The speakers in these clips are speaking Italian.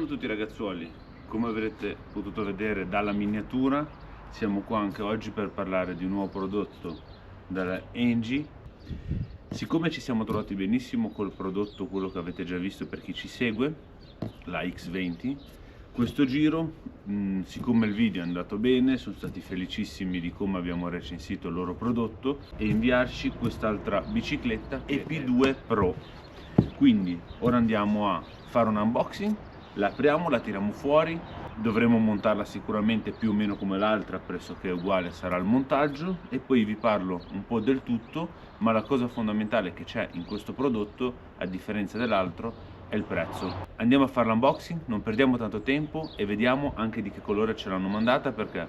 Buongiorno a tutti ragazzuoli, come avrete potuto vedere dalla miniatura siamo qua anche oggi per parlare di un nuovo prodotto dalla Engie. Siccome ci siamo trovati benissimo col prodotto, quello che avete già visto per chi ci segue, la X20, questo giro, siccome il video è andato bene, sono stati felicissimi di come abbiamo recensito il loro prodotto e inviarci quest'altra bicicletta EP2 Pro. Quindi ora andiamo a fare un unboxing, la apriamo, la tiriamo fuori, dovremo montarla sicuramente più o meno come l'altra, pressoché uguale sarà il montaggio, e poi vi parlo un po' del tutto, ma la cosa fondamentale che c'è in questo prodotto, a differenza dell'altro, è il prezzo. Andiamo a fare l'unboxing, non perdiamo tanto tempo e vediamo anche di che colore ce l'hanno mandata, perché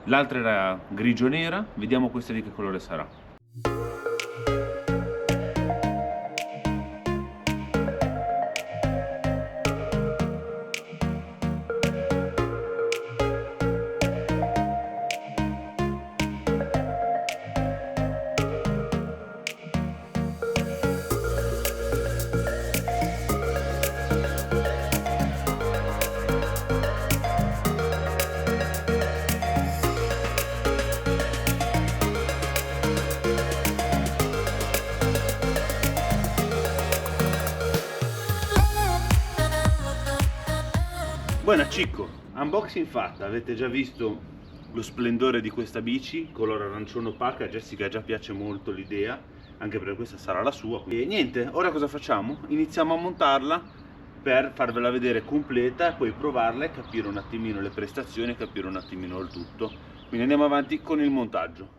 l'altra era grigio-nera, vediamo questa di che colore sarà. Buona Cicco, unboxing fatta, avete già visto lo splendore di questa bici, color arancione opaca. A Jessica già piace molto l'idea, anche perché questa sarà la sua. E niente, ora cosa facciamo? Iniziamo a montarla per farvela vedere completa e poi provarla e capire un attimino le prestazioni e capire un attimino il tutto. Quindi andiamo avanti con il montaggio.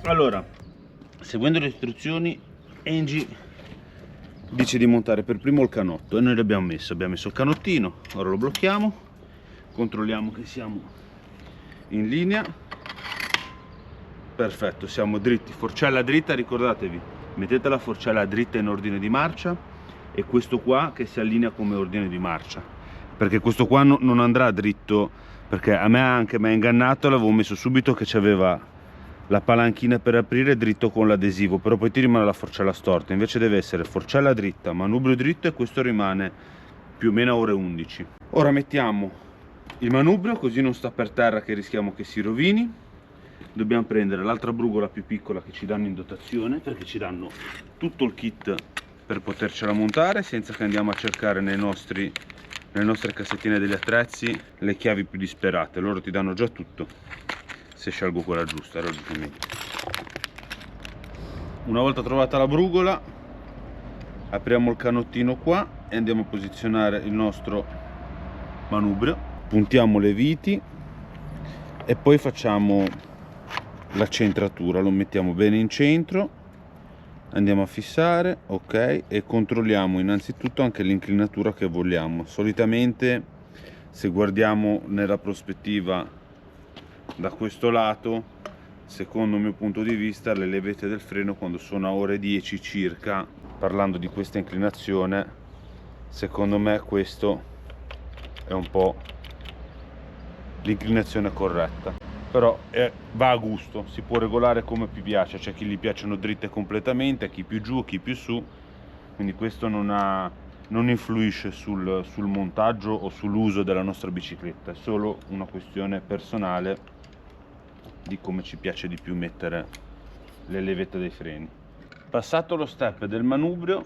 Allora, seguendo le istruzioni, Engie dice di montare per primo il canotto e noi abbiamo messo il canottino. Ora lo blocchiamo, controlliamo che siamo in linea. Perfetto, siamo dritti, forcella dritta, ricordatevi, mettete la forcella dritta in ordine di marcia e questo qua che si allinea come ordine di marcia, perché questo qua non andrà dritto, perché a me anche mi ha ingannato, l'avevo messo subito che c'aveva la palanchina per aprire dritto con l'adesivo, però poi ti rimane la forcella storta. Invece deve essere forcella dritta, manubrio dritto, e questo rimane più o meno a ore 11. Ora mettiamo il manubrio, così non sta per terra che rischiamo che si rovini. Dobbiamo prendere l'altra brugola più piccola che ci danno in dotazione, perché ci danno tutto il kit per potercela montare senza che andiamo a cercare nelle nostre cassettine degli attrezzi le chiavi più disperate. Loro ti danno già tutto, se scelgo quella giusta, logicamente. Una volta trovata la brugola, apriamo il canottino qua e andiamo a posizionare il nostro manubrio, puntiamo le viti e poi facciamo la centratura, lo mettiamo bene in centro, andiamo a fissare, ok, e controlliamo innanzitutto anche l'inclinatura che vogliamo. Solitamente, se guardiamo nella prospettiva da questo lato, secondo il mio punto di vista, le levette del freno quando sono a ore 10 circa, parlando di questa inclinazione, secondo me questo è un po' l'inclinazione corretta, però va a gusto, si può regolare come più piace. C'è chi gli piacciono dritte completamente, a chi più giù, a chi più su, quindi questo non influisce sul montaggio o sull'uso della nostra bicicletta, è solo una questione personale di come ci piace di più mettere le levette dei freni. Passato lo step del manubrio,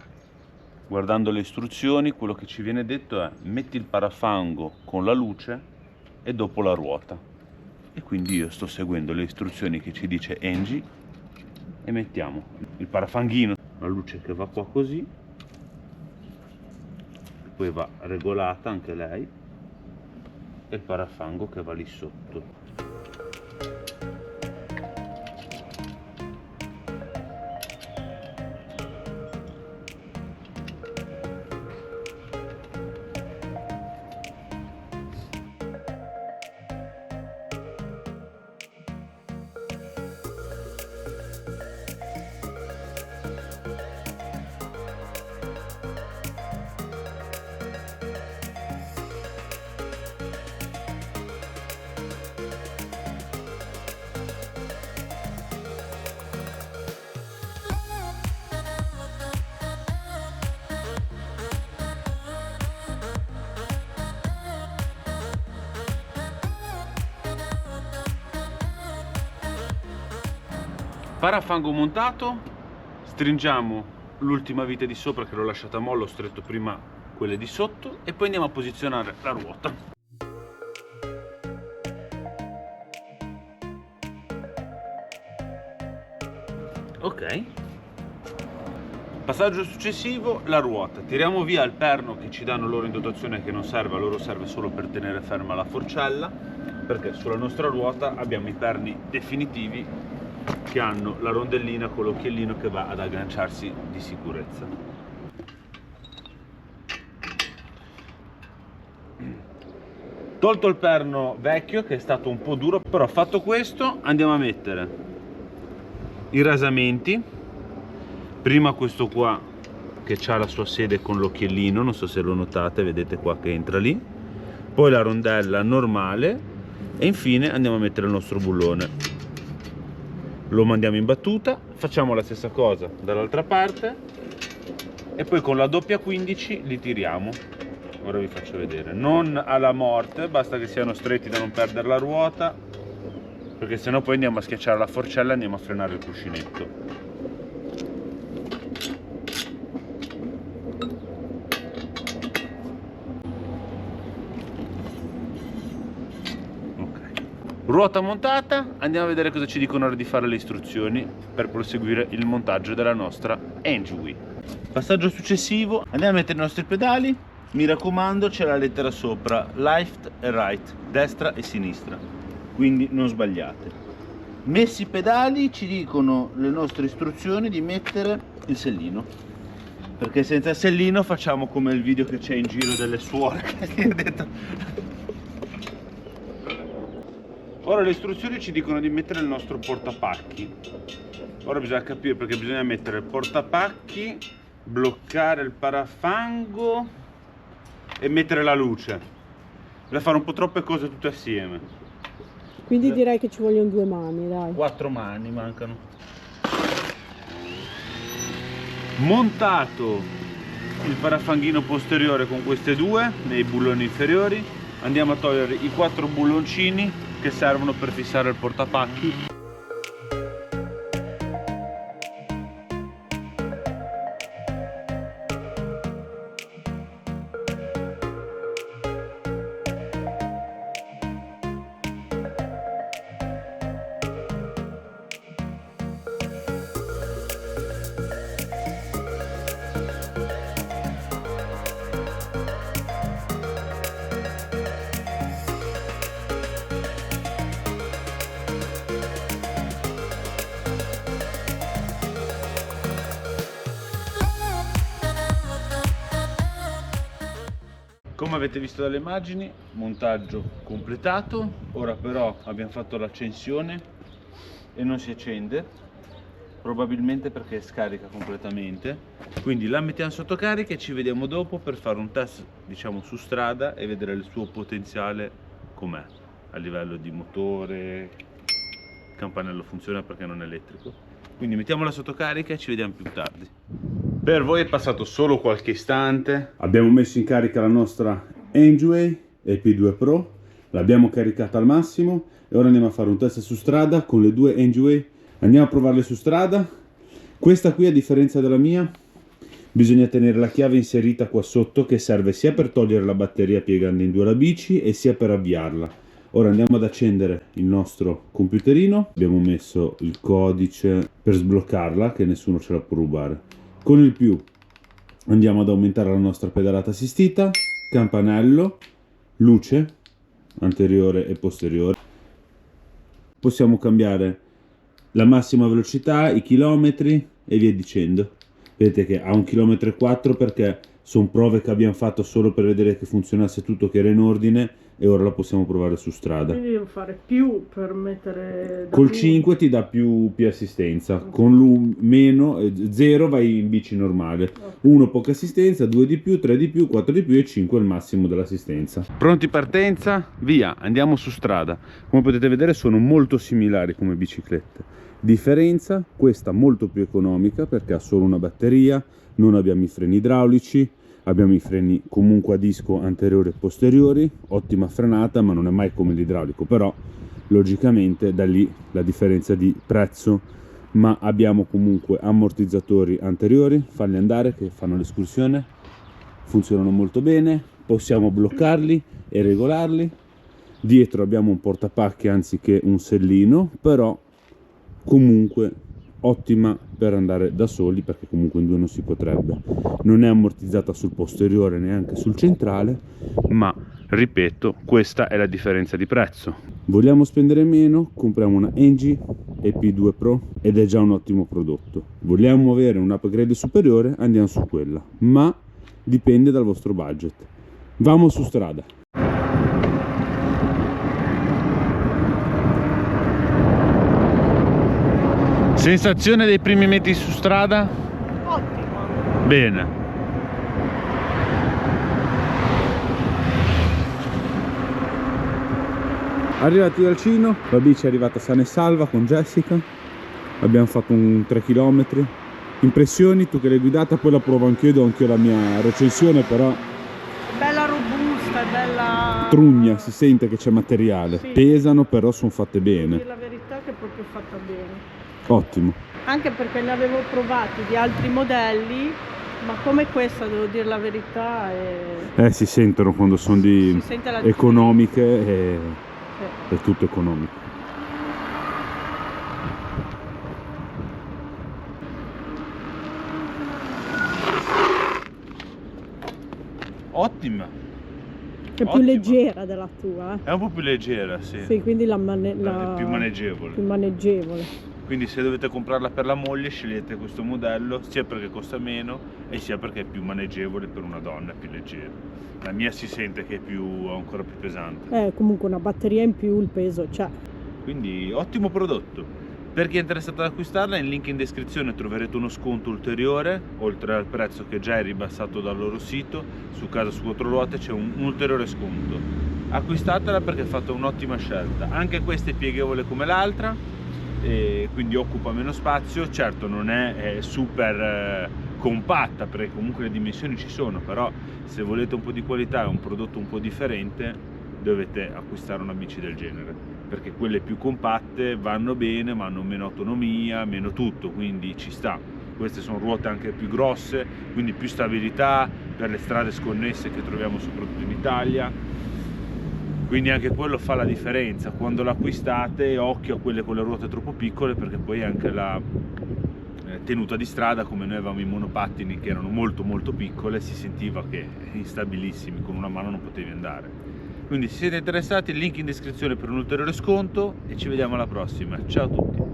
guardando le istruzioni, quello che ci viene detto è: metti il parafango con la luce e dopo la ruota, e quindi io sto seguendo le istruzioni che ci dice Engie e mettiamo il parafanghino, la luce che va qua così, poi va regolata anche lei, e il parafango che va lì sotto. Parafango montato, stringiamo l'ultima vite di sopra che l'ho lasciata molle, ho stretto prima quelle di sotto e poi andiamo a posizionare la ruota. Ok. Passaggio successivo, la ruota. Tiriamo via il perno che ci danno loro in dotazione, che non serve, a loro serve solo per tenere ferma la forcella, perché sulla nostra ruota abbiamo i perni definitivi che hanno la rondellina con l'occhiellino che va ad agganciarsi di sicurezza. Tolto il perno vecchio che è stato un po' duro, però fatto questo andiamo a mettere i rasamenti. Prima questo qua che ha la sua sede con l'occhiellino, non so se lo notate, vedete qua che entra lì, poi la rondella normale e infine andiamo a mettere il nostro bullone. Lo mandiamo in battuta, facciamo la stessa cosa dall'altra parte e poi con la doppia 15 li tiriamo. Ora vi faccio vedere, non alla morte, basta che siano stretti da non perdere la ruota, perché sennò poi andiamo a schiacciare la forcella e andiamo a frenare il cuscinetto. Ruota montata, andiamo a vedere cosa ci dicono ora di fare le istruzioni per proseguire il montaggio della nostra Enjoy. Passaggio successivo, andiamo a mettere i nostri pedali, mi raccomando c'è la lettera sopra, left e right, destra e sinistra, quindi non sbagliate. Messi i pedali ci dicono le nostre istruzioni di mettere il sellino, perché senza il sellino facciamo come il video che c'è in giro delle suore che ti ha detto. Ora le istruzioni ci dicono di mettere il nostro portapacchi. Ora bisogna capire perché bisogna mettere il portapacchi, bloccare il parafango e mettere la luce. Bisogna fare un po' troppe cose tutte assieme. Quindi direi che ci vogliono 2 mani, dai. 4 mani mancano. Montato il parafanghino posteriore con queste due nei bulloni inferiori, andiamo a togliere i 4 bulloncini che servono per fissare il portapacchi. Come avete visto dalle immagini, montaggio completato. Ora però abbiamo fatto l'accensione e non si accende, probabilmente perché è scarica completamente, quindi la mettiamo sotto carica e ci vediamo dopo per fare un test, diciamo, su strada e vedere il suo potenziale com'è a livello di motore. Il campanello funziona perché non è elettrico, quindi mettiamola sotto carica e ci vediamo più tardi. Per voi è passato solo qualche istante, abbiamo messo in carica la nostra Enjoy EP2 Pro, l'abbiamo caricata al massimo e ora andiamo a fare un test su strada con le due Enjoy. Andiamo a provarle su strada. Questa qui, a differenza della mia, bisogna tenere la chiave inserita qua sotto, che serve sia per togliere la batteria piegando in due la bici e sia per avviarla. Ora andiamo ad accendere il nostro computerino, abbiamo messo il codice per sbloccarla che nessuno ce la può rubare. Con il più andiamo ad aumentare la nostra pedalata assistita, campanello, luce anteriore e posteriore. Possiamo cambiare la massima velocità, i chilometri e via dicendo. Vedete che ha 1,4 km perché sono prove che abbiamo fatto solo per vedere che funzionasse tutto, che era in ordine, e ora la possiamo provare su strada. Quindi devo fare più per mettere... Col 5 ti dà più assistenza, con l'1 0 vai in bici normale, 1 poca assistenza, 2 di più, 3 di più, 4 di più e 5 il massimo dell'assistenza. Pronti, partenza, via, andiamo su strada. Come potete vedere sono molto similari come biciclette. Differenza, questa molto più economica perché ha solo una batteria, non abbiamo i freni idraulici, abbiamo i freni comunque a disco anteriori e posteriori, ottima frenata, ma non è mai come l'idraulico, però logicamente da lì la differenza di prezzo ma abbiamo comunque ammortizzatori anteriori, falli andare che fanno l'escursione, funzionano molto bene, possiamo bloccarli e regolarli. Dietro abbiamo un portapacchi anziché un sellino, però comunque ottima per andare da soli, perché comunque in due non si potrebbe. Non è ammortizzata sul posteriore neanche sul centrale, ma ripeto, questa è la differenza di prezzo. Vogliamo spendere meno? Compriamo una Engie EP2 Pro ed è già un ottimo prodotto. Vogliamo avere un upgrade superiore? Andiamo su quella, ma dipende dal vostro budget. Vamos su strada. Sensazione dei primi metri su strada? Ottimo. Bene. Arrivati dal Cino, la bici è arrivata sana e salva con Jessica. Abbiamo fatto un 3 km. Impressioni, tu che l'hai guidata, poi la provo anch'io, do anch'io la mia recensione, però È bella robusta, è bella... trugna, si sente che c'è materiale. Sì. Pesano, però sono fatte Devo bene. dire la verità che è proprio fatta bene. Ottimo. Anche perché ne avevo provati di altri modelli, ma come questa, devo dire la verità, Si sentono quando sono di si sente la economiche e Sì. è tutto economico. Ottima. È più Ottima. leggera della tua, È un po' più leggera, sì. Sì, quindi È più maneggevole. più maneggevole. Quindi se dovete comprarla per la moglie scegliete questo modello, sia perché costa meno e sia perché è più maneggevole per una donna, è più leggera. La mia si sente che è ancora più pesante. Comunque una batteria in più, il peso c'è. Quindi ottimo prodotto. Per chi è interessato ad acquistarla, in link in descrizione troverete uno sconto ulteriore, oltre al prezzo che già è ribassato dal loro sito. Su Casa su Quattro Ruote c'è un ulteriore sconto. Acquistatela perché fate un'ottima scelta. Anche questa è pieghevole come l'altra, e quindi occupa meno spazio. Certo non è super compatta, perché comunque le dimensioni ci sono, però se volete un po' di qualità e un prodotto un po' differente dovete acquistare una bici del genere, perché quelle più compatte vanno bene ma hanno meno autonomia, meno tutto, quindi ci sta. Queste sono ruote anche più grosse, quindi più stabilità per le strade sconnesse che troviamo soprattutto in Italia, quindi anche quello fa la differenza. Quando l'acquistate, occhio a quelle con le ruote troppo piccole, perché poi anche la tenuta di strada, come noi avevamo i monopattini che erano molto piccole, si sentiva che instabilissimi, con una mano non potevi andare. Quindi se siete interessati, link in descrizione per un ulteriore sconto e ci vediamo alla prossima. Ciao a tutti.